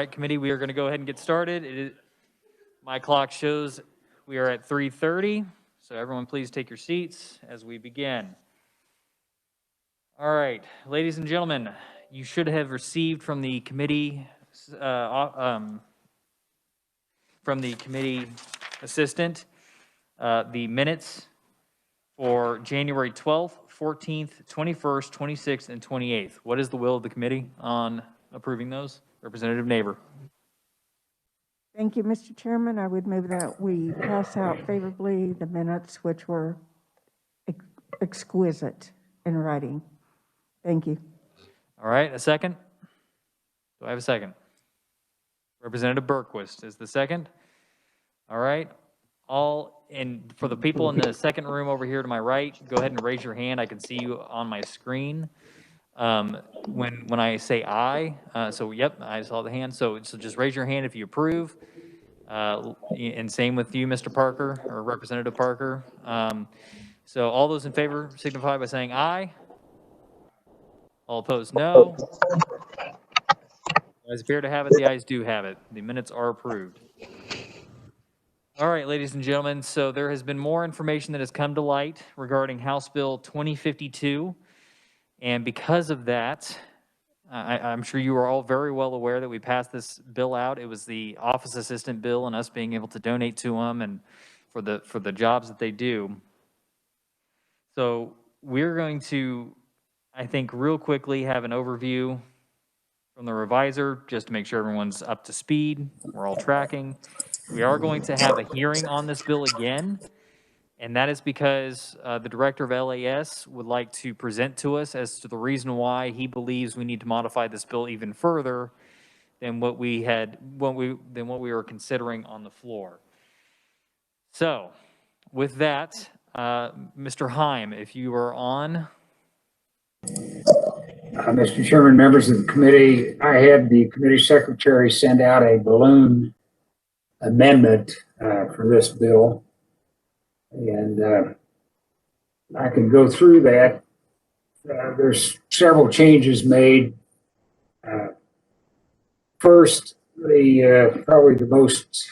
right, committee, we are going to go ahead and get started. My clock shows we are at 3:30, so everyone please take your seats as we begin. All right, ladies and gentlemen, you should have received from the committee assistant the minutes for January 12th, 14th, 21st, 26th, and 28th. What is the will of the committee on approving those? Representative Neighbor. Thank you, Mr. Chairman. I would move that we pass out favorably the minutes, which were exquisite in writing. Thank you. All right, a second? Do I have a second? Representative Berquist is the second. All right, and for the people in the second room over here to my right, go ahead and raise your hand. I can see you on my screen. When I say aye, so yep, I saw the hand. So just raise your hand if you approve. And same with you, Mr. Parker, or Representative Parker. So all those in favor signify by saying aye. All opposed, no. As appear to have it, the ayes do have it. The minutes are approved. All right, ladies and gentlemen, so there has been more information that has come to light regarding House Bill 2052. And because of that, I'm sure you are all very well aware that we passed this bill out. It was the office assistant bill and us being able to donate to them and for the jobs that they do. So we're going to, I think, real quickly have an overview from the revisor just to make sure everyone's up to speed. We're all tracking. We are going to have a hearing on this bill again. And that is because the director of LAS would like to present to us as to the reason why he believes we need to modify this bill even further than what we were considering on the floor. So, with that, Mr. Heim, if you are on. Mr. Chairman, members of the committee, I had the committee secretary send out a balloon amendment for this bill. And I can go through that. There's several changes made. First, probably the most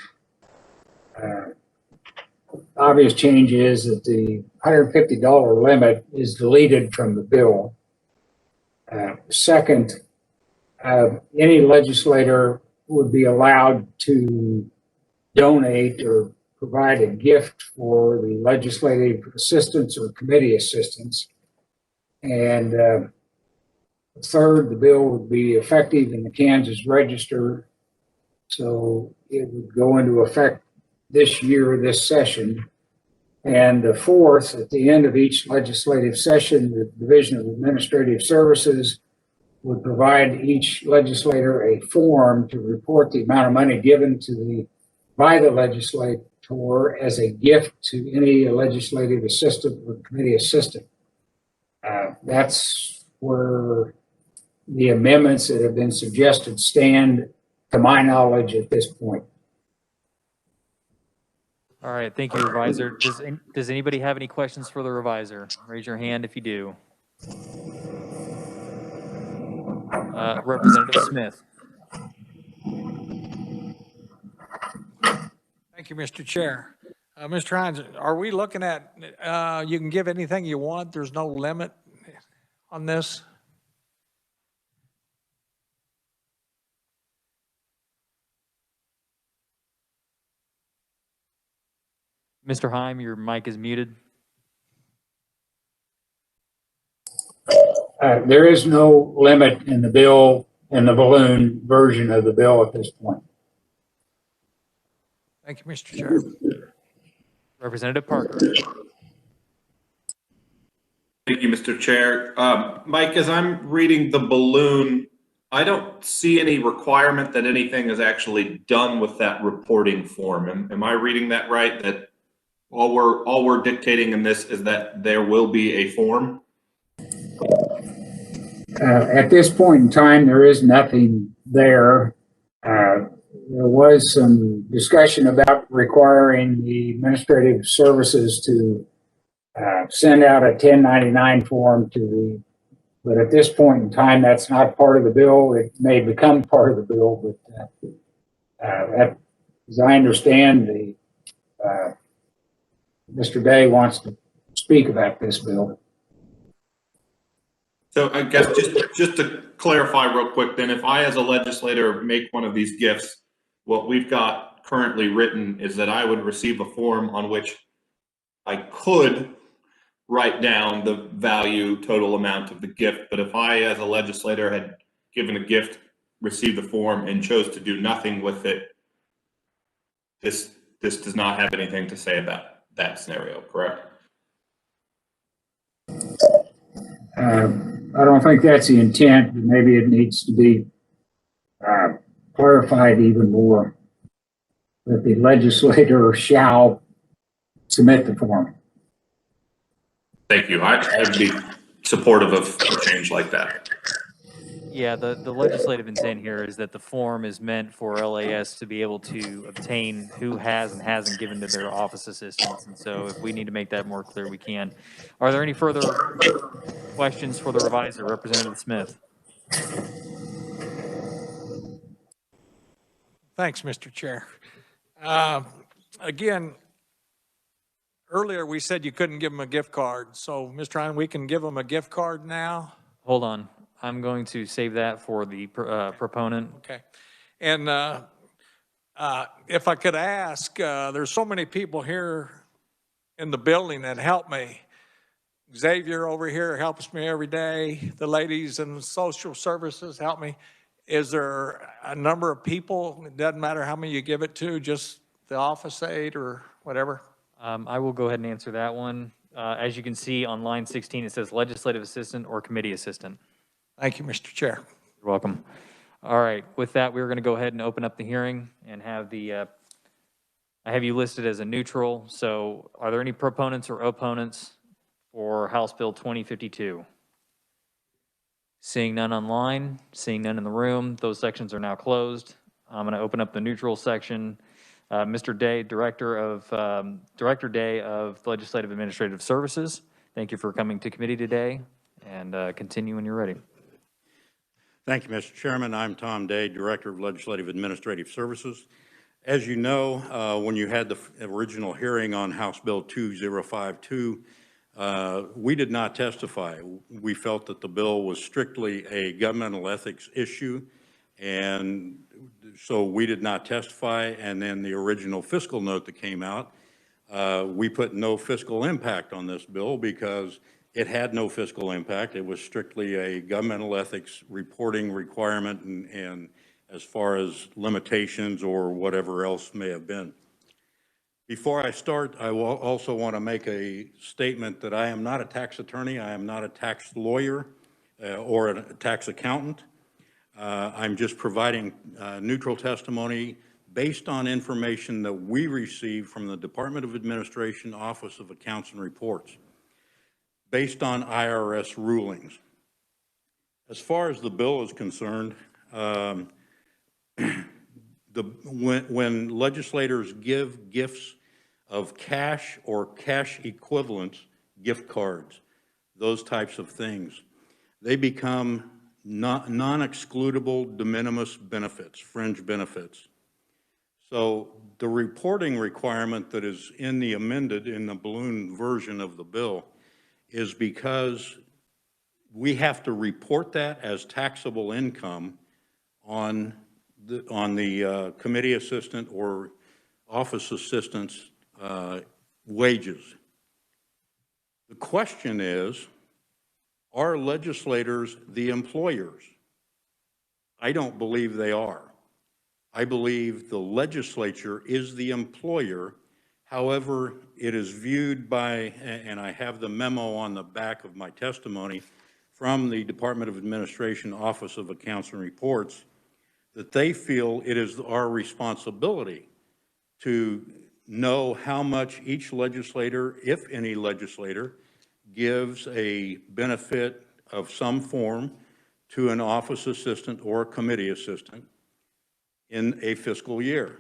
obvious change is that the $150 limit is deleted from the bill. Second, any legislator would be allowed to donate or provide a gift for the legislative assistants or committee assistants. And third, the bill would be effective in the Kansas Register. So it would go into effect this year, this session. And the fourth, at the end of each legislative session, the Division of Administrative Services would provide each legislator a form to report the amount of money given by the legislator as a gift to any legislative assistant or committee assistant. That's where the amendments that have been suggested stand, to my knowledge, at this point. All right, thank you, Revisor. Does anybody have any questions for the Revisor? Raise your hand if you do. Representative Smith. Thank you, Mr. Chair. Mr. Hines, are we looking at, you can give anything you want, there's no limit on this? Mr. Heim, your mic is muted. There is no limit in the bill, in the balloon version of the bill at this point. Thank you, Mr. Chair. Representative Parker. Thank you, Mr. Chair. Mike, as I'm reading the balloon, I don't see any requirement that anything is actually done with that reporting form. Am I reading that right? That all we're dictating in this is that there will be a form? At this point in time, there is nothing there. There was some discussion about requiring the administrative services to send out a 1099 form to the But at this point in time, that's not part of the bill. It may become part of the bill, but as I understand, Mr. Day wants to speak about this bill. So I guess just to clarify real quick, then if I as a legislator make one of these gifts, what we've got currently written is that I would receive a form on which I could write down the value total amount of the gift. But if I as a legislator had given a gift, received the form and chose to do nothing with it, this does not have anything to say about that scenario, correct? I don't think that's the intent, but maybe it needs to be clarified even more, that the legislator shall submit the form. Thank you. I'd be supportive of a change like that. Yeah, the legislative intent here is that the form is meant for LAS to be able to obtain who has and hasn't given to their office assistants. And so if we need to make that more clear, we can. Are there any further questions for the revisor, Representative Smith? Thanks, Mr. Chair. Again, earlier we said you couldn't give them a gift card. So, Mr. Ryan, we can give them a gift card now? Hold on. I'm going to save that for the proponent. Okay. And if I could ask, there's so many people here in the building that help me. Xavier over here helps me every day. The ladies in social services help me. Is there a number of people, it doesn't matter how many you give it to, just the office aide or whatever? I will go ahead and answer that one. As you can see on line 16, it says legislative assistant or committee assistant. Thank you, Mr. Chair. You're welcome. All right, with that, we're going to go ahead and open up the hearing and have I have you listed as a neutral. So are there any proponents or opponents for House Bill 2052? Seeing none online, seeing none in the room, those sections are now closed. I'm going to open up the neutral section. Mr. Day, Director Day of Legislative Administrative Services, thank you for coming to committee today, and continue when you're ready. Thank you, Mr. Chairman. I'm Tom Day, Director of Legislative Administrative Services. As you know, when you had the original hearing on House Bill 2052, we did not testify. We felt that the bill was strictly a governmental ethics issue, and so we did not testify. And then the original fiscal note that came out, we put no fiscal impact on this bill because it had no fiscal impact. It was strictly a governmental ethics reporting requirement and as far as limitations or whatever else may have been. Before I start, I will also want to make a statement that I am not a tax attorney. I am not a tax lawyer or a tax accountant. I'm just providing neutral testimony based on information that we received from the Department of Administration Office of Accounts and Reports, based on IRS rulings. As far as the bill is concerned, when legislators give gifts of cash or cash equivalent gift cards, those types of things, they become non-excludable de minimis benefits, fringe benefits. So the reporting requirement that is in the balloon version of the bill is because we have to report that as taxable income on the committee assistant or office assistant's wages. The question is, are legislators the employers? I don't believe they are. I believe the legislature is the employer. However, it is viewed by, and I have the memo on the back of my testimony from the Department of Administration Office of Accounts and Reports, that they feel it is our responsibility to know how much each legislator, if any legislator, gives a benefit of some form to an office assistant or a committee assistant in a fiscal year.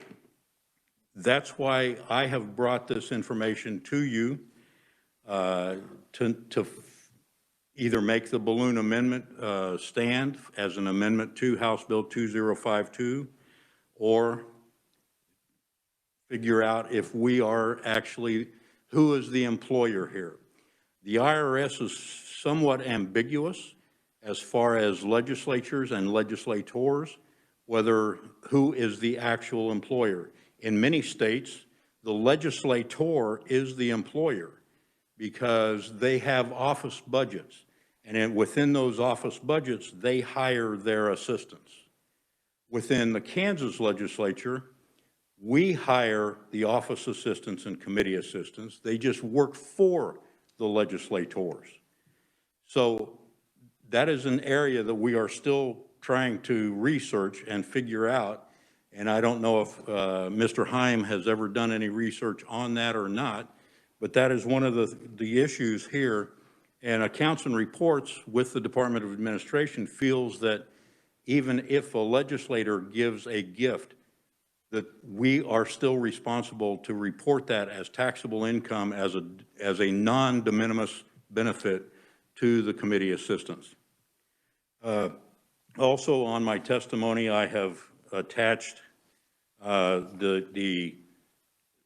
That's why I have brought this information to you, either make the balloon amendment stand as an amendment to House Bill 2052, or figure out if we are actually, who is the employer here. The IRS is somewhat ambiguous as far as legislatures and legislators, whether who is the actual employer. In many states, the legislator is the employer because they have office budgets. And within those office budgets, they hire their assistants. Within the Kansas legislature, we hire the office assistants and committee assistants. They just work for the legislators. So that is an area that we are still trying to research and figure out. And I don't know if Mr. Heim has ever done any research on that or not, but that is one of the issues here. And Accounts and Reports with the Department of Administration feels that even if a legislator gives a gift, that we are still responsible to report that as taxable income as a non-de minimis benefit to the committee assistants. Also on my testimony, I have attached the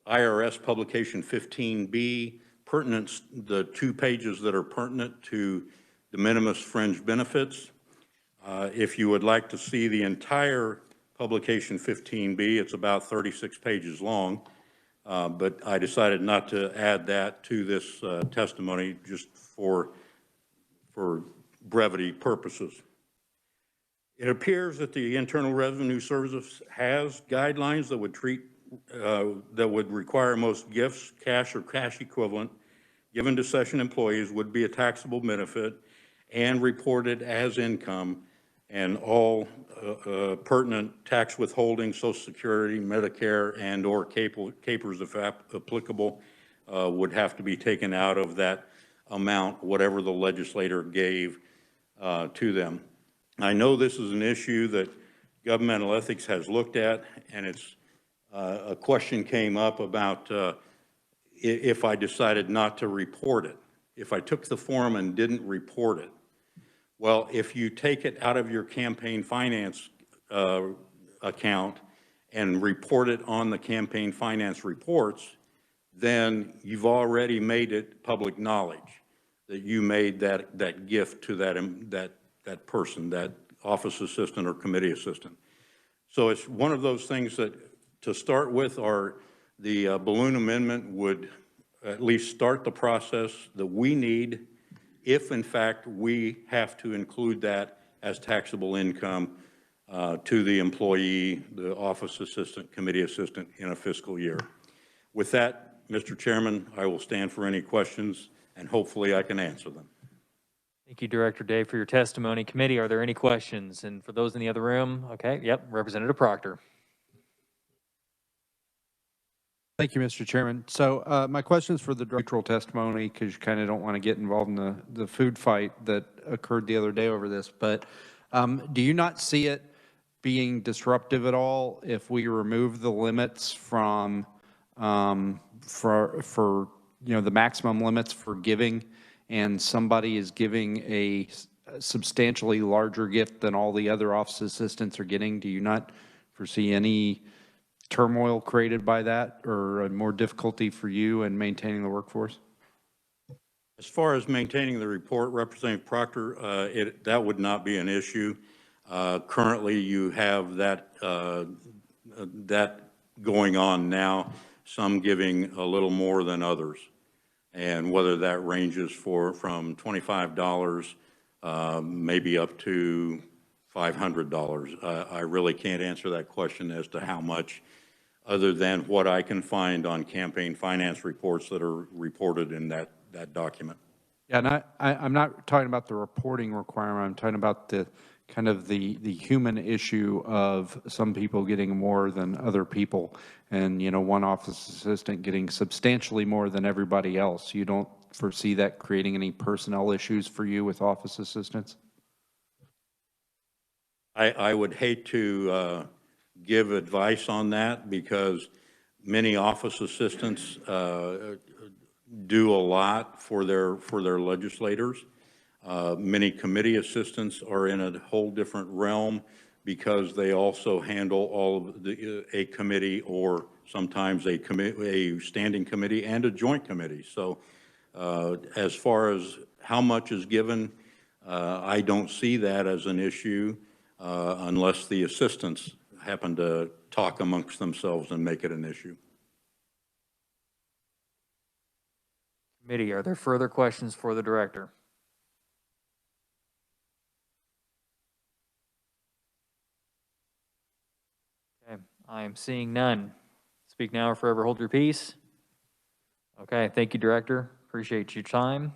IRS Publication 15B, pertinence, the 2 pages that are pertinent to de minimis fringe benefits. If you would like to see the entire Publication 15B, it's about 36 pages long, but I decided not to add that to this testimony just for brevity purposes. It appears that the Internal Revenue Service has guidelines that would that would require most gifts, cash or cash equivalent, given to session employees would be a taxable benefit and reported as income, and all pertinent tax withholding, Social Security, Medicare, and or capers, if applicable, would have to be taken out of that amount, whatever the legislator gave to them. I know this is an issue that governmental ethics has looked at, and it's a question came up about if I decided not to report it, if I took the form and didn't report it. Well, if you take it out of your campaign finance account and report it on the campaign finance reports, then you've already made it public knowledge that you made that gift to that person, that office assistant or committee assistant. So it's one of those things that, to start with, the balloon amendment would at least start the process that we need if, in fact, we have to include that as taxable income to the employee, the office assistant, committee assistant in a fiscal year. With that, Mr. Chairman, I will stand for any questions, and hopefully I can answer them. Thank you, Director Dave, for your testimony. Committee, are there any questions? And for those in the other room, okay, yep, Representative Proctor. Thank you, Mr. Chairman. So my question is for the directoral testimony, because you kind of don't want to get involved in the food fight that occurred the other day over this. But do you not see it being disruptive at all if we remove the limits from for the maximum limits for giving, and somebody is giving a substantially larger gift than all the other office assistants are getting? Do you not foresee any turmoil created by that, or more difficulty for you in maintaining the workforce? As far as maintaining the report, Representative Proctor, that would not be an issue. Currently, you have that going on now, some giving a little more than others. And whether that ranges from $25 maybe up to $500. I really can't answer that question as to how much, other than what I can find on campaign finance reports that are reported in that document. Yeah, and I'm not talking about the reporting requirement. I'm talking about the kind of the human issue of some people getting more than other people, and one office assistant getting substantially more than everybody else. You don't foresee that creating any personnel issues for you with office assistants? I would hate to give advice on that, because many office assistants do a lot for their legislators. Many committee assistants are in a whole different realm because they also handle all of a committee, or sometimes a standing committee and a joint committee. So as far as how much is given, I don't see that as an issue unless the assistants happen to talk amongst themselves and make it an issue. Committee, are there further questions for the director? Okay, I am seeing none. Speak now or forever hold your peace. Okay, thank you, Director. Appreciate your time.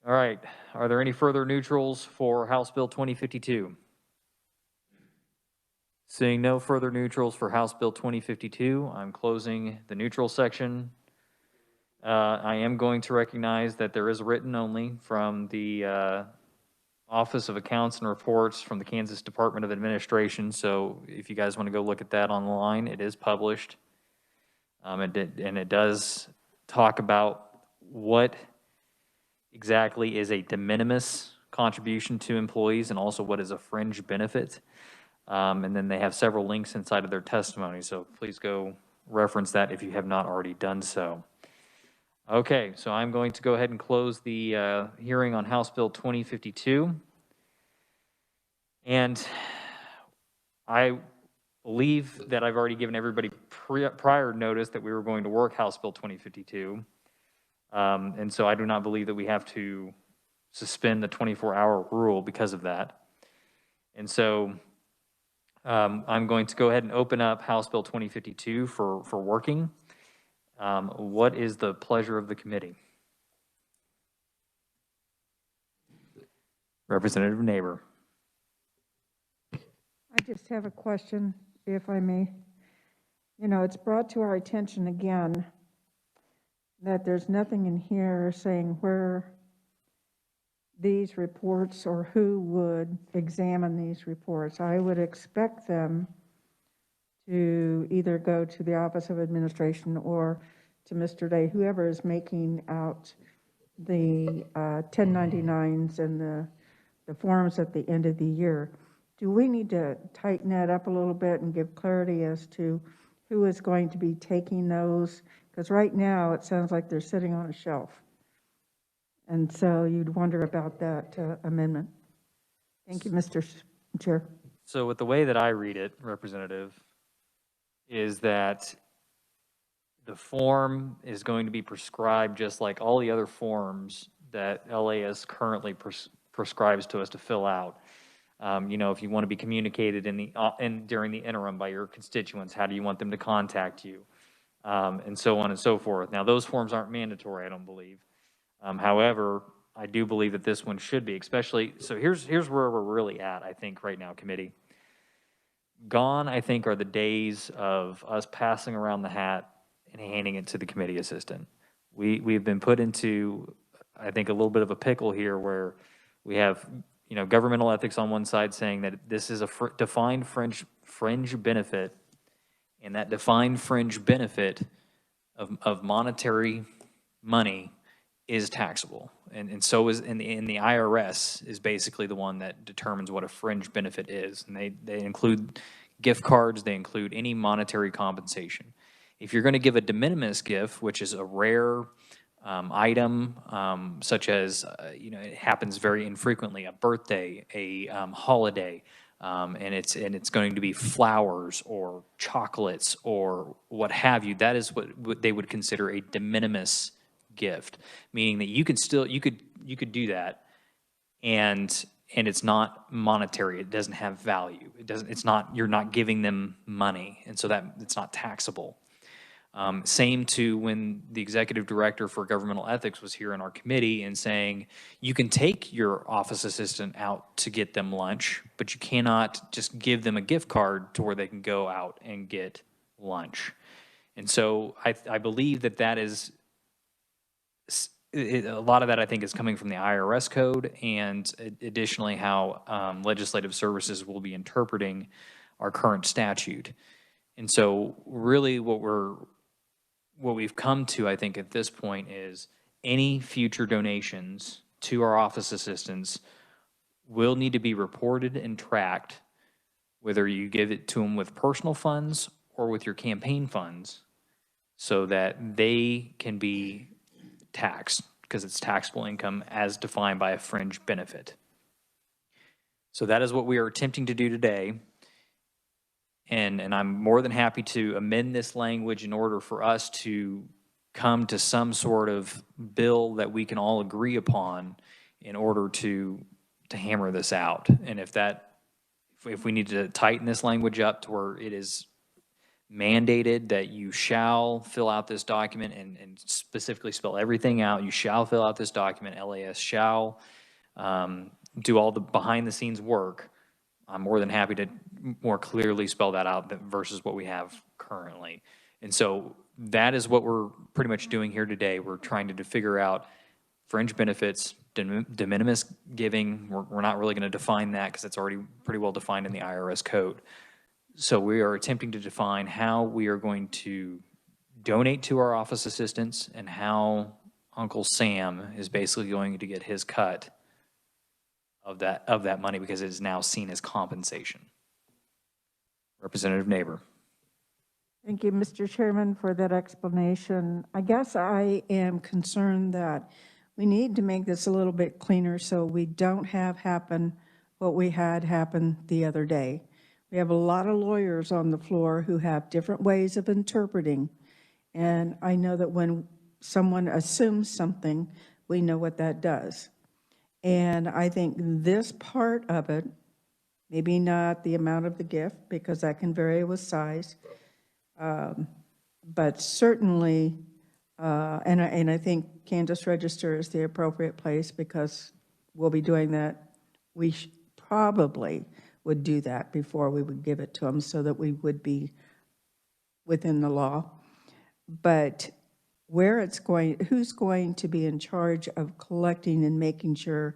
All right, are there any further neutrals for House Bill 2052? Seeing no further neutrals for House Bill 2052, I'm closing the neutral section. I am going to recognize that there is written only from the Office of Accounts and Reports from the Kansas Department of Administration. So if you guys want to go look at that online, it is published. And it does talk about what exactly is a de minimis contribution to employees and also what is a fringe benefit. And then they have several links inside of their testimony. So please go reference that if you have not already done so. Okay, so I'm going to go ahead and close the hearing on House Bill 2052. And I believe that I've already given everybody prior notice that we were going to work House Bill 2052. And so I do not believe that we have to suspend the 24-hour rule because of that. And so I'm going to go ahead and open up House Bill 2052 for working. What is the pleasure of the committee? Representative Neighbor. I just have a question, if I may. You know, it's brought to our attention again that there's nothing in here saying where these reports or who would examine these reports. I would expect them to either go to the Office of Administration or to Mr. Day, whoever is making out the 1099s and the forms at the end of the year. Do we need to tighten that up a little bit and give clarity as to who is going to be taking those? Because right now it sounds like they're sitting on a shelf. And so you'd wonder about that amendment. Thank you, Mr. Chair. So with the way that I read it, Representative, is that the form is going to be prescribed just like all the other forms that LAS currently prescribes to us to fill out. You know, if you want to be communicated during the interim by your constituents, how do you want them to contact you? And so on and so forth. Now, those forms aren't mandatory, I don't believe. However, I do believe that this one should be, especially, so here's where we're really at, I think, right now, committee. Gone, I think, are the days of us passing around the hat and handing it to the committee assistant. We've been put into, I think, a little bit of a pickle here where we have, you know, governmental ethics on one side saying that this is a defined fringe benefit, and that defined fringe benefit of monetary money is taxable. And so is in the IRS is basically the one that determines what a fringe benefit is. And they include gift cards, they include any monetary compensation. If you're going to give a de minimis gift, which is a rare item, such as, you know, it happens very infrequently, a birthday, a holiday, and it's going to be flowers or chocolates or what have you, that is what they would consider a de minimis gift, meaning that you could do that and it's not monetary, it doesn't have value, you're not giving them money, and so that it's not taxable. Same to when the executive director for governmental ethics was here in our committee and saying, you can take your office assistant out to get them lunch, but you cannot just give them a gift card to where they can go out and get lunch. And so I believe that is, a lot of that I think is coming from the IRS code, and additionally how legislative services will be interpreting our current statute. And so really what we've come to, I think, at this point is any future donations to our office assistants will need to be reported and tracked, whether you give it to them with personal funds or with your campaign funds, so that they can be taxed, because it's taxable income as defined by a fringe benefit. So that is what we are attempting to do today. And I'm more than happy to amend this language in order for us to come to some sort of bill that we can all agree upon in order to hammer this out. And if we need to tighten this language up to where it is mandated that you shall fill out this document and specifically spell everything out, you shall fill out this document, LAS shall do all the behind the scenes work, I'm more than happy to more clearly spell that out versus what we have currently. And so that is what we're pretty much doing here today. We're trying to figure out fringe benefits, de minimis giving. We're not really going to define that because it's already pretty well defined in the IRS code. So we are attempting to define how we are going to donate to our office assistants and how Uncle Sam is basically going to get his cut of that money, because it is now seen as compensation. Representative Neighbor. Thank you, Mr. Chairman, for that explanation. I guess I am concerned that we need to make this a little bit cleaner so we don't have happen what we had happen the other day. We have a lot of lawyers on the floor who have different ways of interpreting, and I know that when someone assumes something, we know what that does. And I think this part of it, maybe not the amount of the gift, because that can vary with size, but certainly, and I think Kansas Register is the appropriate place because we'll be doing that. We probably would do that before we would give it to them so that we would be within the law. But where it's going, who's going to be in charge of collecting and making sure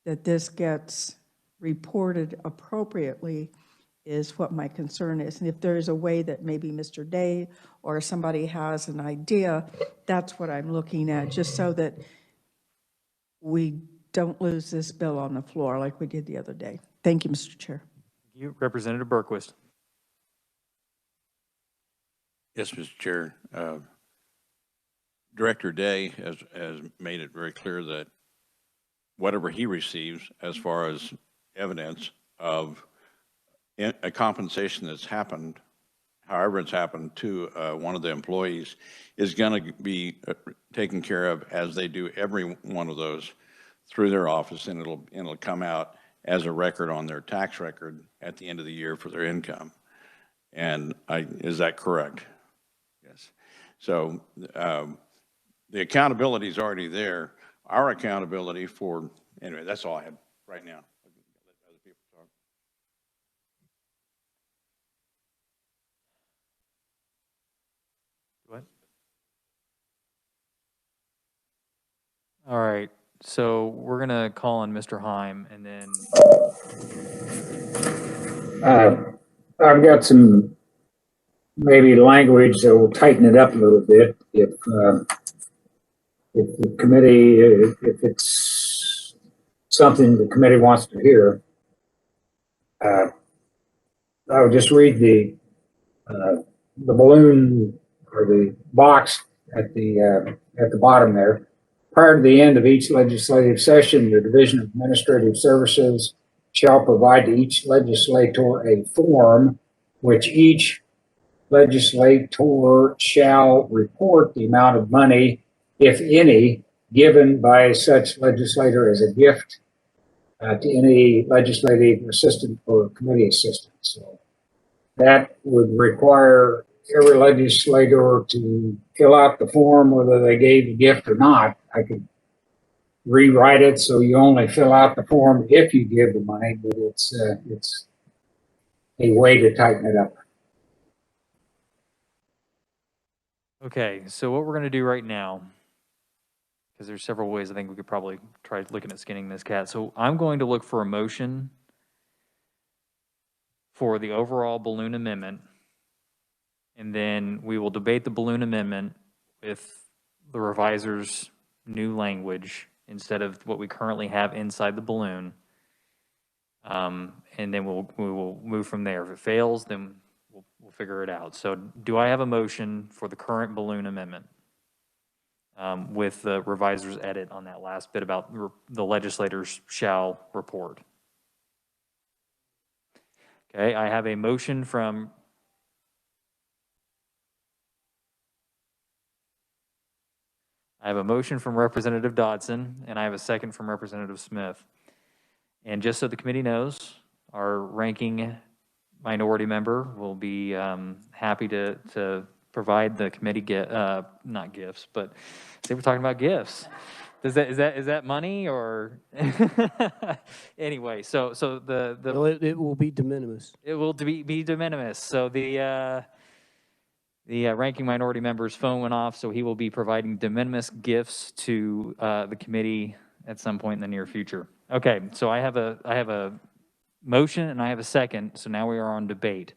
that this gets reported appropriately is what my concern is. And if there's a way that maybe Mr. Day or somebody has an idea, that's what I'm looking at, just so that we don't lose this bill on the floor like we did the other day. Thank you, Mr. Chair. Thank you. Representative Berquist. Yes, Mr. Chair. Director Day has made it very clear that whatever he receives as far as evidence of a compensation that's happened, however it's happened to one of the employees, is going to be taken care of as they do every one of those through their office, and it'll come out as a record on their tax record at the end of the year for their income. And is that correct? Yes. So the accountability is already there. Our accountability for, anyway, that's all I have right now. Let other people talk. What? All right, so we're gonna call on Mr. Heim, and then I've got some maybe language that will tighten it up a little bit if the committee, if it's something the committee wants to hear. I'll just read the balloon or the box at the bottom there. Prior to the end of each legislative session, the Division of Administrative Services shall provide to each legislator a form which each legislator shall report the amount of money, if any, given by such legislator as a gift to any legislative assistant or committee assistant. So that would require every legislator to fill out the form whether they gave the gift or not. I could rewrite it so you only fill out the form if you give the money, but it's a way to tighten it up. okay, so what we're gonna do right now, because there's several ways I think we could probably try looking at skinning this cat. So I'm going to look for a motion for the overall balloon amendment, and then we will debate the balloon amendment with the revisers new language instead of what we currently have inside the balloon. And then we will move from there. If it fails, then we'll figure it out. So do I have a motion for the current balloon amendment? With the reviser's edit on that last bit about the legislators shall report. Okay, I have a motion from Representative Dodson, and I have a second from Representative Smith. And just so the committee knows, our ranking minority member will be happy to provide the committee not gifts, but say we're talking about gifts. Is that money or anyway? So No, it will be de minimis. it will be de minimis. So the ranking minority member's phone went off, so he will be providing de minimis gifts to the committee at some point in the near future. Okay, so I have a motion and I have a second, so now we are on debate.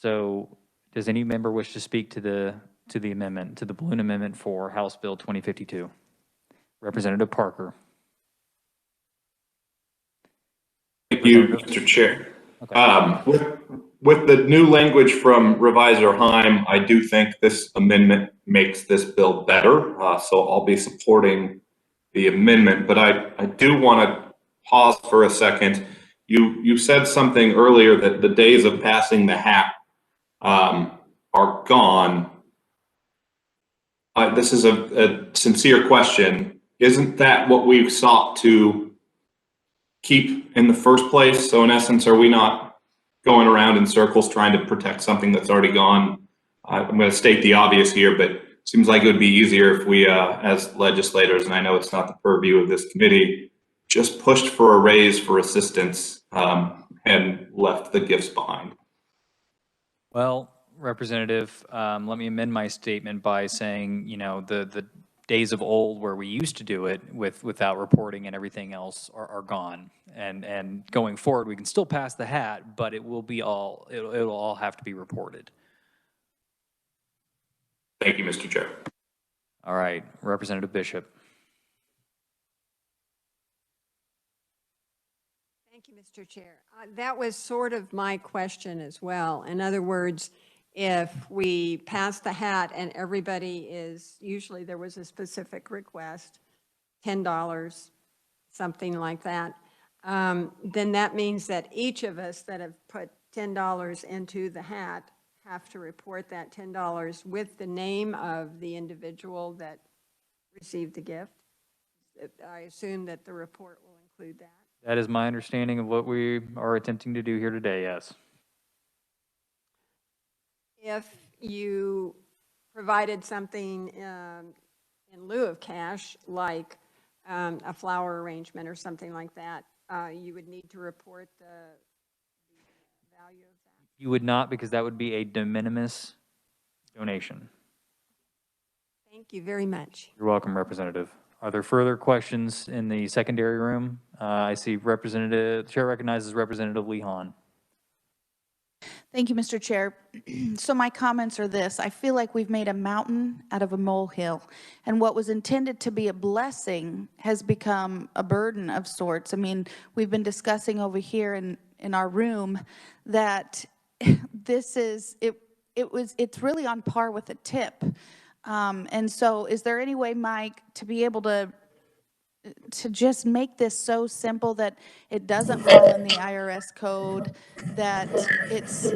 So does any member wish to speak to the amendment, to the balloon amendment for House Bill 2052? Representative Parker. Thank you, Mr. Chair. Okay. With the new language from Revisor Heim, I do think this amendment makes this bill better. So I'll be supporting the amendment, but I do want to pause for a second. You said something earlier that the days of passing the hat are gone. This is a sincere question. Isn't that what we've sought to keep in the first place? So in essence, are we not going around in circles trying to protect something that's already gone? I'm going to state the obvious here, but it seems like it would be easier if we, as legislators, and I know it's not the purview of this committee, just pushed for a raise for assistance and left the gifts behind. Well, Representative, let me amend my statement by saying, you know, the days of old where we used to do it without reporting and everything else are gone. And going forward, we can still pass the hat, but it will be it'll all have to be reported. Thank you, Mr. Chair. All right, Representative Bishop. Thank you, Mr. Chair. That was sort of my question as well. In other words, if we pass the hat and everybody is, usually there was a specific request, $10, something like that, then that means that each of us that have put $10 into the hat have to report that $10 with the name of the individual that received the gift. I assume that the report will include that. That is my understanding of what we are attempting to do here today, yes. If you provided something in lieu of cash, like a flower arrangement or something like that, you would need to report the value of that? You would not, because that would be a de minimis donation. Thank you very much. You're welcome, Representative. Are there further questions in the secondary room? I see the chair recognizes Representative Lee Hahn. Thank you, Mr. Chair. So my comments are this. I feel like we've made a mountain out of a molehill, and what was intended to be a blessing has become a burden of sorts. I mean, we've been discussing over here in our room that it's really on par with a tip. And so is there any way, Mike, to be able to just make this so simple that it doesn't fall in the IRS code, that it's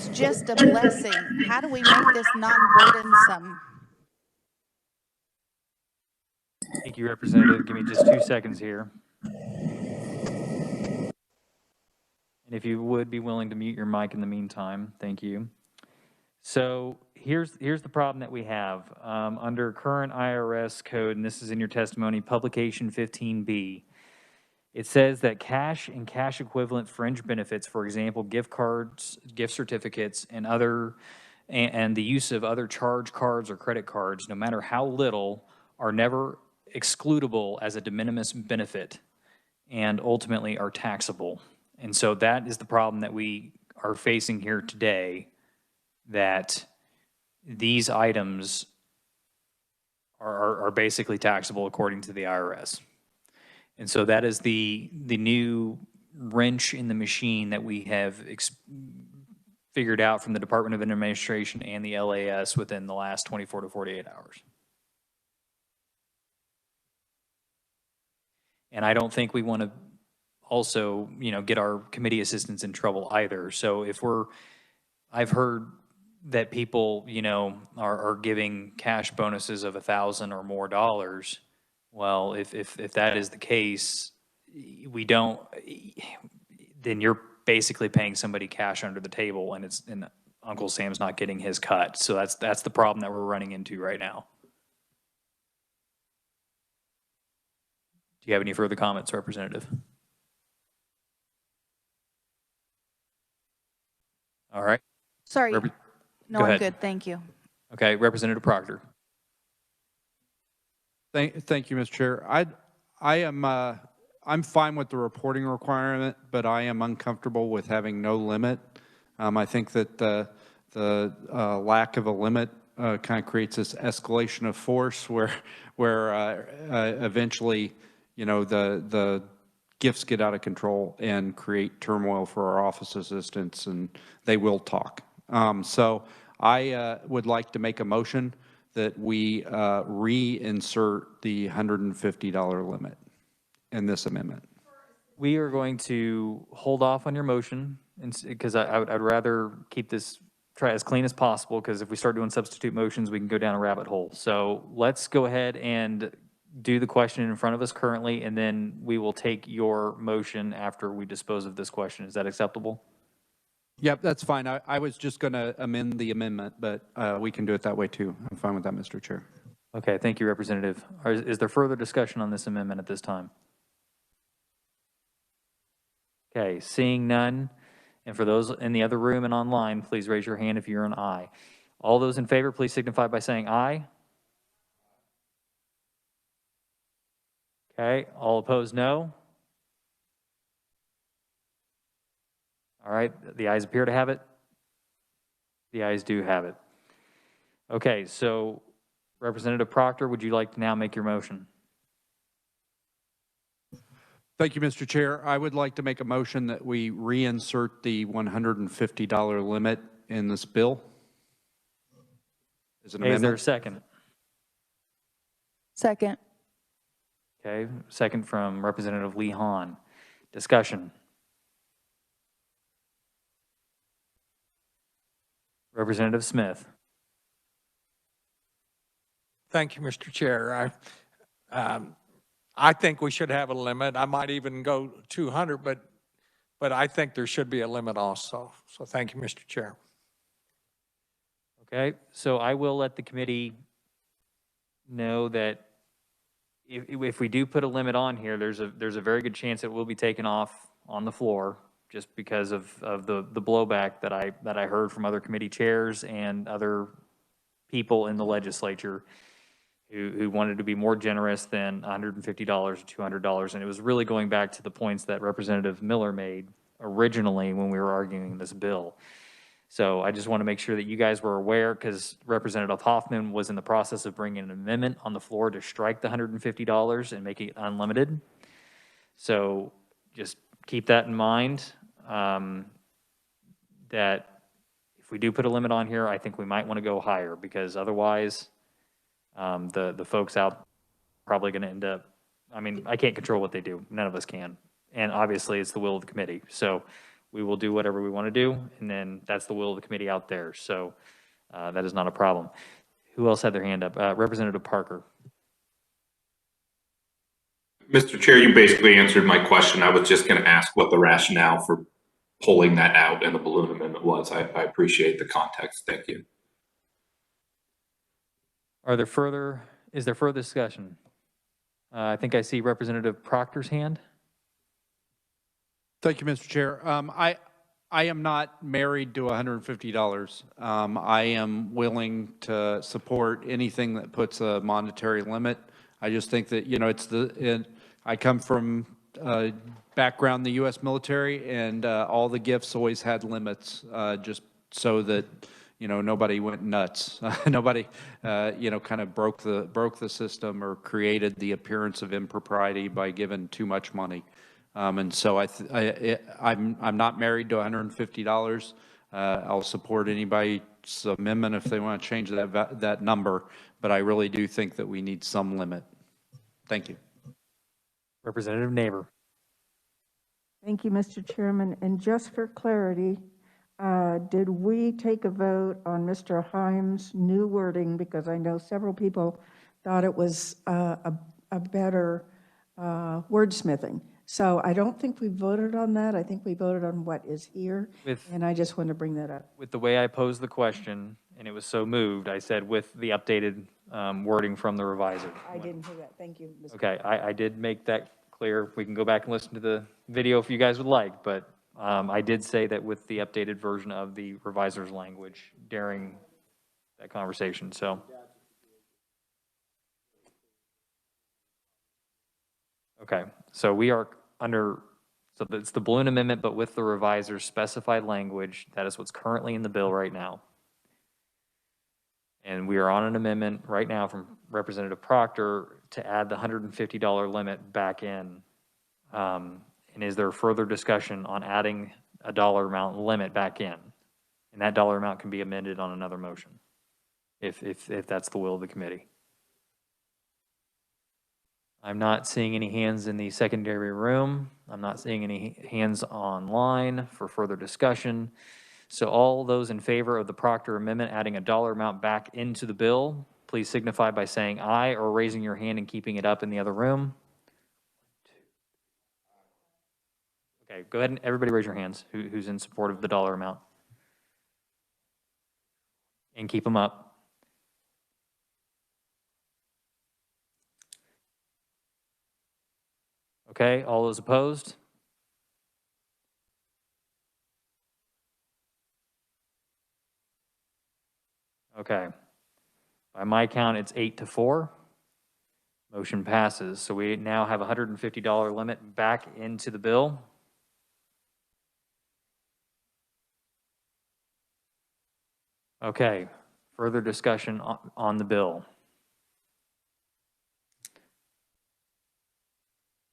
just a blessing? How do we make this non-burdensome? Thank you, Representative. Give me just 2 seconds here. And if you would be willing to mute your mic in the meantime, thank you. So here's the problem that we have. Under current IRS code, and this is in your testimony, Publication 15B, it says that cash and cash equivalent fringe benefits, for example, gift cards, gift certificates, and the use of other charge cards or credit cards, no matter how little, are never excludable as a de minimis benefit and ultimately are taxable. And so that is the problem that we are facing here today, that these items are basically taxable according to the IRS. And so that is the new wrench in the machine that we have figured out from the Department of Administration and the LAS within the last 24 to 48 hours. And I don't think we want to also, get our committee assistants in trouble either. So I've heard that people, are giving cash bonuses of $1,000 or more dollars. Well, if that is the case, then you're basically paying somebody cash under the table, and Uncle Sam's not getting his cut. So that's the problem that we're running into right now. Do you have any further comments, Representative? All right. Sorry. Go No, I'm ahead. good. Thank you. Okay, Representative Proctor. Thank you, Mr. Chair. I'm fine with the reporting requirement, but I am uncomfortable with having no limit. I think that the lack of a limit kind of creates this escalation of force where eventually, the gifts get out of control and create turmoil for our office assistants, and they will talk. So I would like to make a motion that we reinsert the $150 limit in this amendment. We are going to hold off on your motion, because I'd rather keep this try as clean as possible, because if we start doing substitute motions, we can go down a rabbit hole. So let's go ahead and do the question in front of us currently, and then we will take your motion after we dispose of this question. Is that acceptable? Yep, that's fine. I was just going to amend the amendment, but we can do it that way too. I'm fine with that, Mr. Chair. Okay, thank you, Representative. Is there further discussion on this amendment at this time? Okay, seeing none, and for those in the other room and online, please raise your hand if you're an aye. All those in favor, please signify by saying aye. Okay, all opposed, no. All right, the ayes appear to have it. The ayes do have it. Okay, so Representative Proctor, would you like to now make your motion? Thank you, Mr. Chair. I would like to make a motion that we reinsert the $150 limit in this bill. As an Okay, is there a amendment. second? Second. Okay, second from Representative Lee Hahn. Discussion. Representative Smith. Thank you, Mr. Chair. I think we should have a limit. I might even go 200, but I think there should be a limit also. So thank you, Mr. Chair. Okay, so I will let the committee know that if we do put a limit on here, there's a very good chance it will be taken off on the floor, just because of the blowback that I heard from other committee chairs and other people in the legislature who wanted to be more generous than $150 or $200. And it was really going back to the points that Representative Miller made originally when we were arguing this bill. So I just want to make sure that you guys were aware, because Representative Hoffman was in the process of bringing an amendment on the floor to strike the $150 and make it unlimited. So just keep that in mind, that if we do put a limit on here, I think we might want to go higher, because otherwise the folks out probably going to end up, I mean, I can't control what they do. None of us can. And obviously it's the will of the committee. So we will do whatever we want to do, and then that's the will of the committee out there. So that is not a problem. Who else had their hand up? Representative Parker. Mr. Chair, you basically answered my question. I was just going to ask what the rationale for pulling that out in the balloon amendment was. I appreciate the context. Thank you. Is there further discussion? I think I see Representative Proctor's hand. Thank you, Mr. Chair. I am not married to $150. I am willing to support anything that puts a monetary limit. I just think that, I come from a background in the U.S. military, and all the gifts always had limits, just so that, nobody went nuts. Nobody, kind of broke the system or created the appearance of impropriety by giving too much money. And so I'm not married to $150. I'll support anybody's amendment if they want to change that number, but I really do think that we need some limit. Thank you. Representative Neighbor. Thank you, Mr. Chairman. And just for clarity, did we take a vote on Mr. Himes' new wording? Because I know several people thought it was a better wordsmithing. So I don't think we voted on that. I think we voted on what is here. And I just wanted to bring that up. With the way I posed the question, and it was so moved, I said with the updated wording from the revisor. I didn't hear that. Thank you, Mr. Okay, I did make that clear. We can go back and listen to the video if you guys would like, but I did say that with the updated version of the revisor's language during that conversation, so. Okay, so we are under, so it's the balloon amendment, but with the reviser's specified language. That is what's currently in the bill right now. And we are on an amendment right now from Representative Proctor to add the $150 limit back in. And is there further discussion on adding a dollar amount limit back in? And that dollar amount can be amended on another motion, if that's the will of the committee. I'm not seeing any hands in the secondary room. I'm not seeing any hands online for further discussion. So all those in favor of the Proctor amendment adding a dollar amount back into the bill, please signify by saying aye or raising your hand and keeping it up in the other room. Okay, go ahead and everybody raise your hands who's in support of the dollar amount. And keep them up. Okay, all those opposed? Okay. By my count, it's 8-4. Motion passes. So we now have a $150 limit back into the bill. Okay, further discussion on the bill.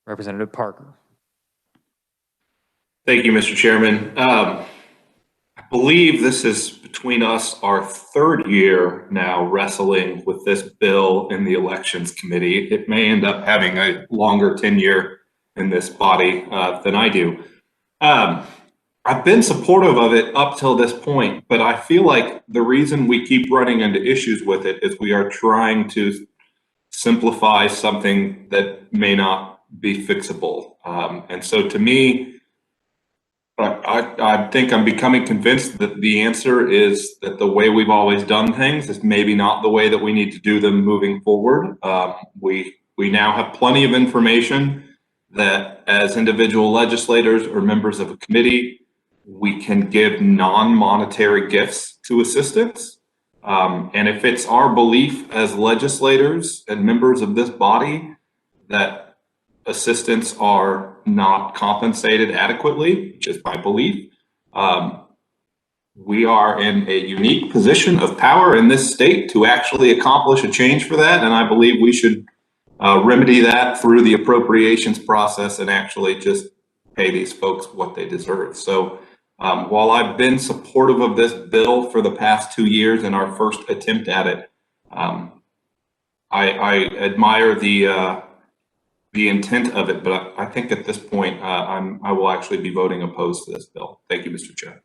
Representative Parker. Thank you, Mr. Chairman. I believe this is between us our third year now wrestling with this bill in the Elections Committee. It may end up having a longer tenure in this body than I do. I've been supportive of it up till this point, but I feel like the reason we keep running into issues with it is we are trying to simplify something that may not be fixable. And so to me, I think I'm becoming convinced that the answer is that the way we've always done things is maybe not the way that we need to do them moving forward. We now have plenty of information that as individual legislators or members of a committee, we can give non-monetary gifts to assistants. And if it's our belief as legislators and members of this body that assistants are not compensated adequately, which is my belief, we are in a unique position of power in this state to actually accomplish a change for that. And I believe we should remedy that through the appropriations process and actually just pay these folks what they deserve. So while I've been supportive of this bill for the past 2 years and our first attempt at it, I admire the intent of it, but I think at this point, I will actually be voting opposed to this bill. Thank you, Mr. Chair.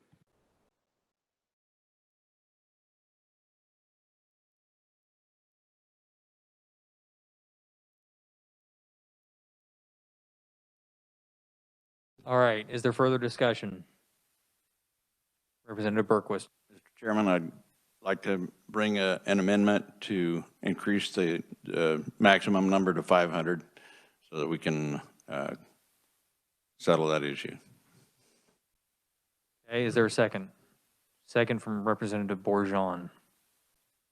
All right, is there further discussion? Representative Berquist. Mr. Chairman, I'd like to bring an amendment to increase the maximum number to 500 so that we can settle that issue. Okay, is there a second? Second from Representative Bourgeon.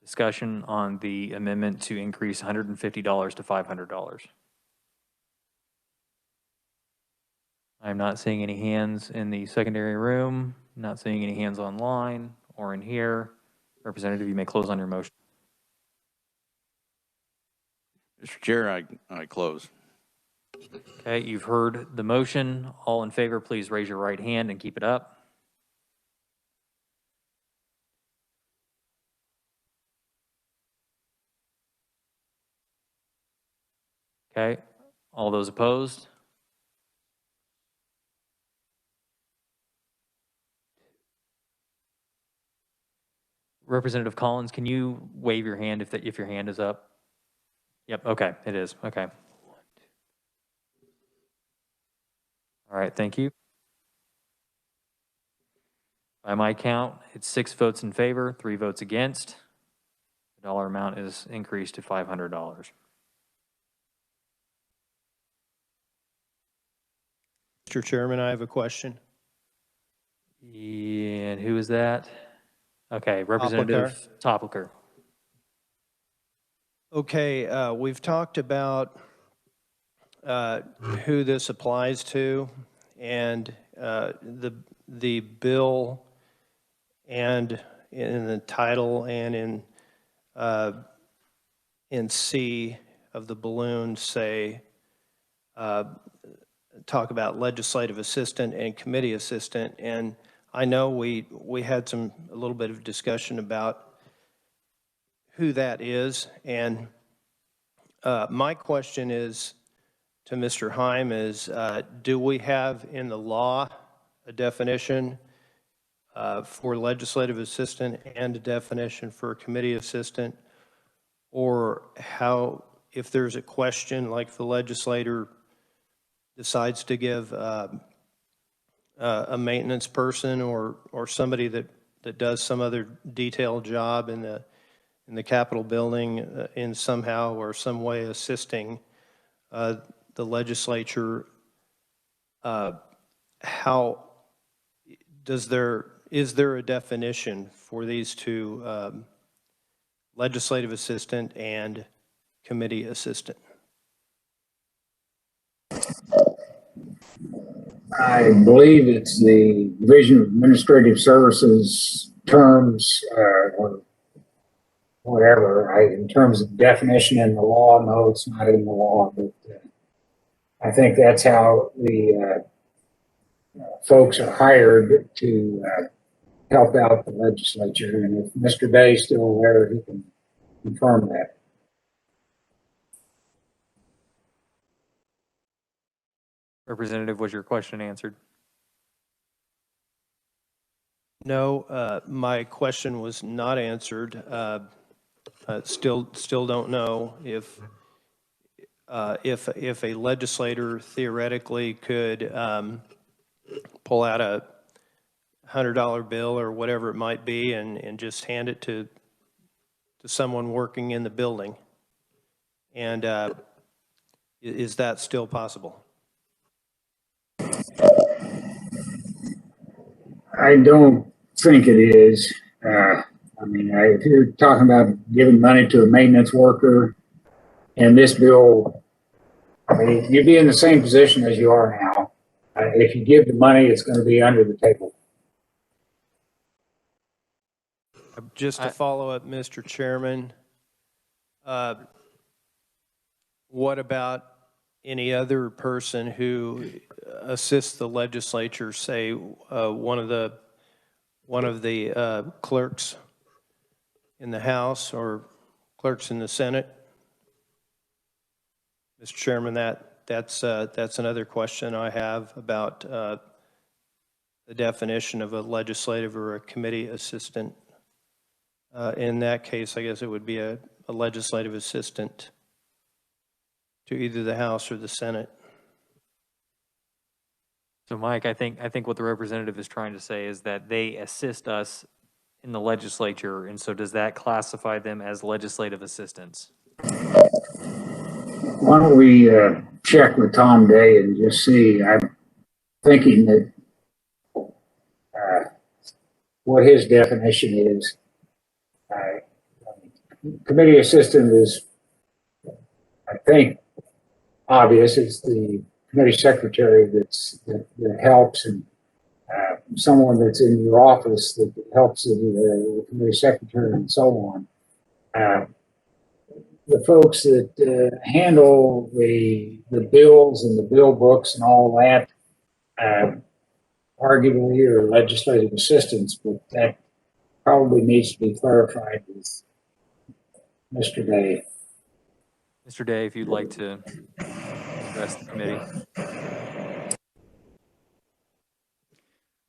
Discussion on the amendment to increase $150 to $500. I'm not seeing any hands in the secondary room, not seeing any hands online or in here. Representative, you may close on your motion. Mr. Chair, I close. Okay, you've heard the motion. All in favor, please raise your right hand and keep it up. Okay, all those opposed? Representative Collins, can you wave your hand if your hand is up? Yep, okay, it is, okay. All right, thank you. By my count, it's 6 votes in favor, 3 votes against. The dollar amount is increased to $500. Mr. Chairman, I have a question. And who is that? Okay, Representative Topliker. Okay, we've talked about who this applies to, and the bill and in the title and in C of the balloon say, talk about legislative assistant and committee assistant, and I know we had a little bit of discussion about who that is, and my question is to Mr. Heim is, do we have in the law a definition for legislative assistant and a definition for committee assistant, or how, if there's a question like the legislator decides to give a maintenance person or somebody that does some other detailed job in the Capitol building in somehow or some way assisting the legislature, how is there a definition for these two, legislative assistant and committee assistant? I believe it's the Division of Administrative Services terms, or whatever. In terms of definition in the law, no, it's not in the law, but I think that's how the folks are hired to help out the legislature. And if Mr. Day is still aware, he can confirm that. Representative, was your question answered? No, my question was not answered. Still don't know if a legislator theoretically could pull out a $100 bill or whatever it might be and just hand it to someone working in the building. And is that still possible? I don't think it is. I mean, if you're talking about giving money to a maintenance worker, and this bill, I mean, you'd be in the same position as you are now. If you give the money, it's going to be under the table. Just to follow up, Mr. Chairman, what about any other person who assists the legislature, say one of the clerks in the House or clerks in the Senate? Mr. Chairman, that's another question I have about the definition of a legislative or a committee assistant. In that case, I guess it would be a legislative assistant to either the House or the Senate. So Mike, I think what the representative is trying to say is that they assist us in the legislature, and so does that classify them as legislative assistants? Why don't we check with Tom Day and just see? I'm thinking that what his definition is. Committee assistant is, I think, obvious. It's the committee secretary that helps and someone that's in your office that helps the committee secretary and so on. The folks that handle the bills and the bill books and all that, arguably are legislative assistants, but that probably needs to be clarified with Mr. Day. Mr. Day, if you'd like to address the committee.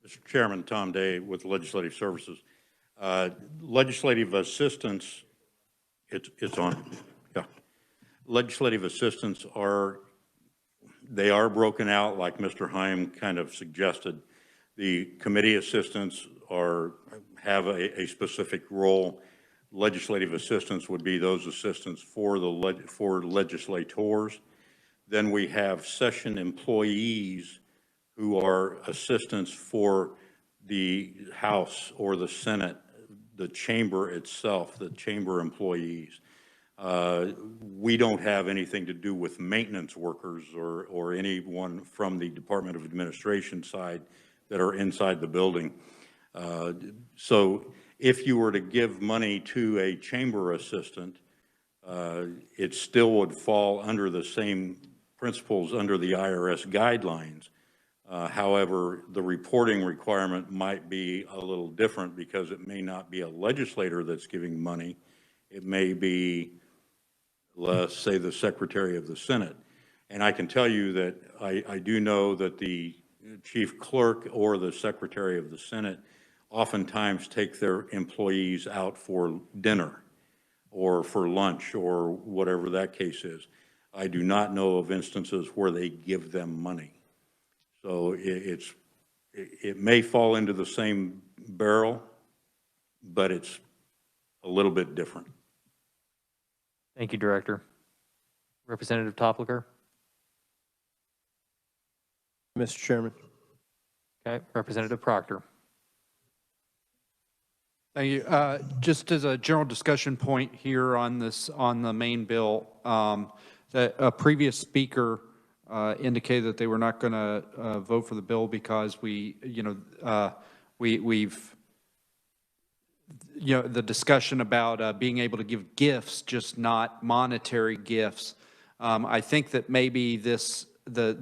Mr. Chairman, Tom Day with Legislative Services. Legislative assistants, it's on, yeah. Legislative assistants they are broken out like Mr. Heim kind of suggested. The committee assistants have a specific role. Legislative assistants would be those assistants for legislators. Then we have session employees who are assistants for the House or the Senate, the chamber itself, the chamber employees. We don't have anything to do with maintenance workers or anyone from the Department of Administration side that are inside the building. So if you were to give money to a chamber assistant, it still would fall under the same principles under the IRS guidelines. However, the reporting requirement might be a little different because it may not be a legislator that's giving money. It may be, let's say, the Secretary of the Senate. And I can tell you that I do know that the Chief Clerk or the Secretary of the Senate oftentimes take their employees out for dinner or for lunch or whatever that case is. I do not know of instances where they give them money. So it may fall into the same barrel, but it's a little bit different. Thank you, Director. Representative Topliker. Mr. Chairman. Okay, Representative Proctor. Thank you. Just as a general discussion point here on the main bill, that a previous speaker indicated that they were not going to vote for the bill because we've the discussion about being able to give gifts, just not monetary gifts. I think that maybe the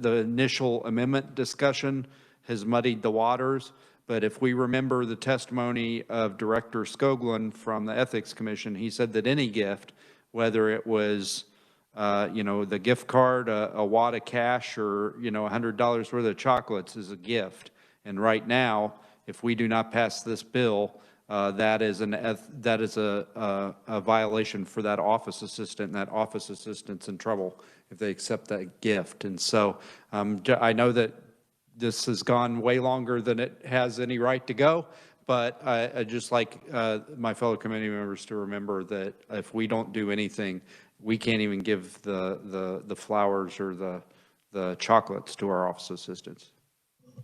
initial amendment discussion has muddied the waters. But if we remember the testimony of Director Skoglund from the Ethics Commission, he said that any gift, whether it was the gift card, a wad of cash, or $100 worth of chocolates, is a gift. And right now, if we do not pass this bill, that is a violation for that office assistant, and that office assistant's in trouble if they accept that gift. And so I know that this has gone way longer than it has any right to go, but I just like my fellow committee members to remember that if we don't do anything, we can't even give the flowers or the chocolates to our office assistants.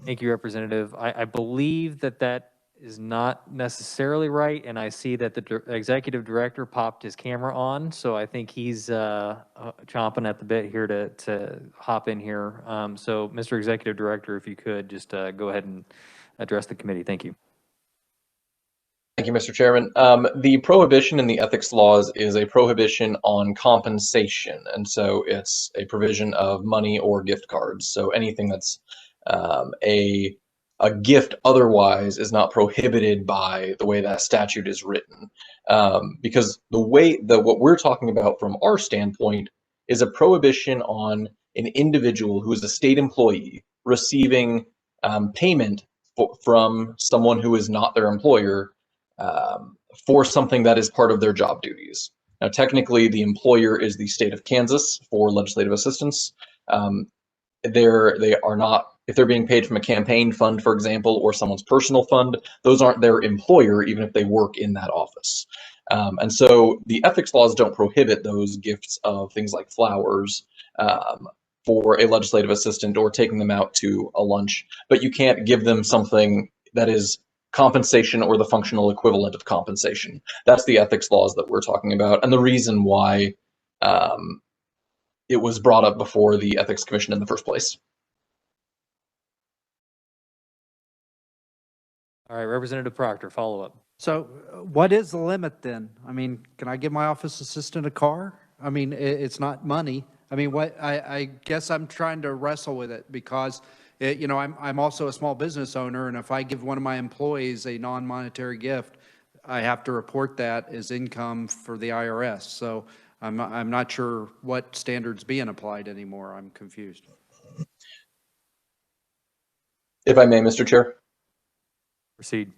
Thank you, Representative. I believe that is not necessarily right, and I see that the Executive Director popped his camera on, so I think he's chomping at the bit here to hop in here. So, Mr. Executive Director, if you could just go ahead and address the committee. Thank you. Thank you, Mr. Chairman. The prohibition in the ethics laws is a prohibition on compensation, and so it's a provision of money or gift cards. So anything that's a gift otherwise is not prohibited by the way that statute is written, because what we're talking about from our standpoint is a prohibition on an individual who is a state employee receiving payment from someone who is not their employer for something that is part of their job duties. Now, technically, the employer is the state of Kansas for legislative assistants. They are not, if they're being paid from a campaign fund, for example, or someone's personal fund, those aren't their employer, even if they work in that office. And so the ethics laws don't prohibit those gifts of things like flowers for a legislative assistant or taking them out to a lunch, but you can't give them something that is compensation or the functional equivalent of compensation. That's the ethics laws that we're talking about, and the reason why it was brought up before the Ethics Commission in the first place. All right, Representative Proctor, follow up. So what is the limit then? I mean, can I give my office assistant a car? I mean, it's not money. I mean, I guess I'm trying to wrestle with it because, you know, I'm also a small business owner, and if I give one of my employees a non-monetary gift, I have to report that as income for the IRS. So I'm not sure what standard's being applied anymore. I'm confused. If I may, Mr. Chair. Proceed.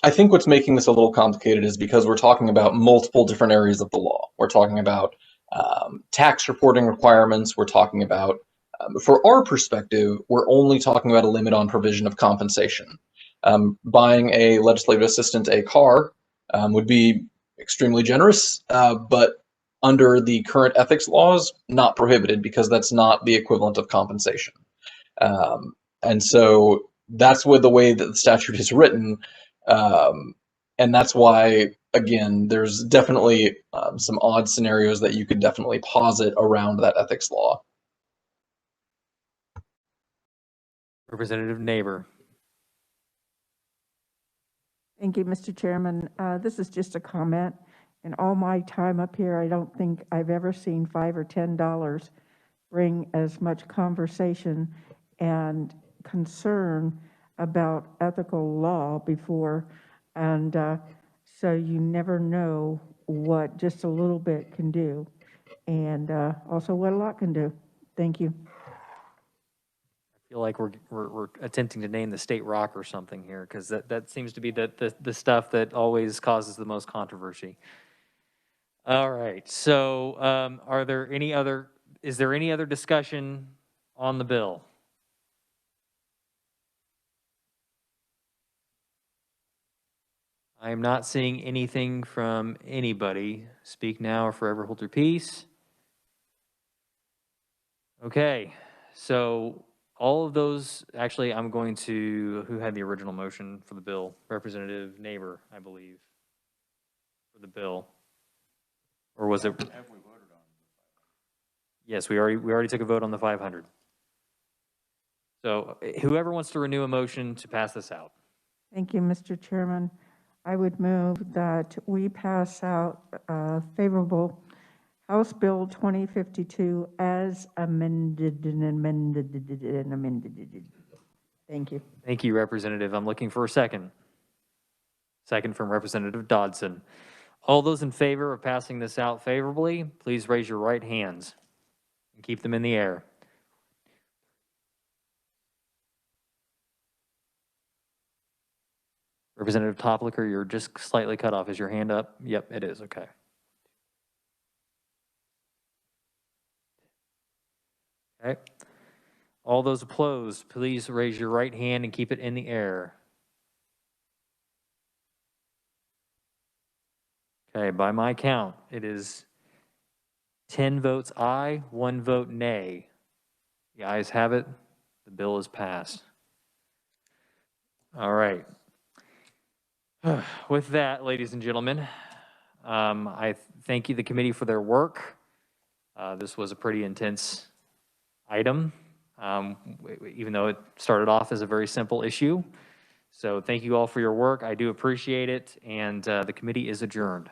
I think what's making this a little complicated is because we're talking about multiple different areas of the law. We're talking about tax reporting requirements. We're talking about, for our perspective, we're only talking about a limit on provision of compensation. Buying a legislative assistant a car would be extremely generous, but under the current ethics laws, not prohibited because that's not the equivalent of compensation. And so that's with the way that the statute is written. And that's why, again, there's definitely some odd scenarios that you could definitely posit around that ethics law. Representative Neighbor. Thank you, Mr. Chairman. This is just a comment. In all my time up here, I don't think I've ever seen $5 or $10 bring as much conversation and concern about ethical law before. And so you never know what just a little bit can do, and also what a lot can do. Thank you. I feel like we're attempting to name the state rock or something here, because that seems to be the stuff that always causes the most controversy. All right, so is there any other discussion on the bill? I am not seeing anything from anybody. Speak now or forever hold your peace. Okay, so all of those, actually, I'm going to, who had the original motion for the bill? Representative Neighbor, I believe, for the bill. Or was it? Have we voted on? Yes, we already took a vote on the 500. So whoever wants to renew a motion to pass this out. Thank you, Mr. Chairman. I would move that we pass out favorable House Bill 2052 as amended and amended and amended. Thank you. Thank you, Representative. I'm looking for a second. Second from Representative Dodson. All those in favor of passing this out favorably, please raise your right hands and keep them in the air. Representative Toplicker, you're just slightly cut off. Is your hand up? Yep, it is. Okay. Okay. All those opposed, please raise your right hand and keep it in the air. Okay, by my count, it is 10 votes aye, 1 vote nay. The ayes have it. The bill is passed. All right. With that, ladies and gentlemen, I thank you, the committee, for their work. This was a pretty intense item, even though it started off as a very simple issue. So thank you all for your work. I do appreciate it, and the committee is adjourned.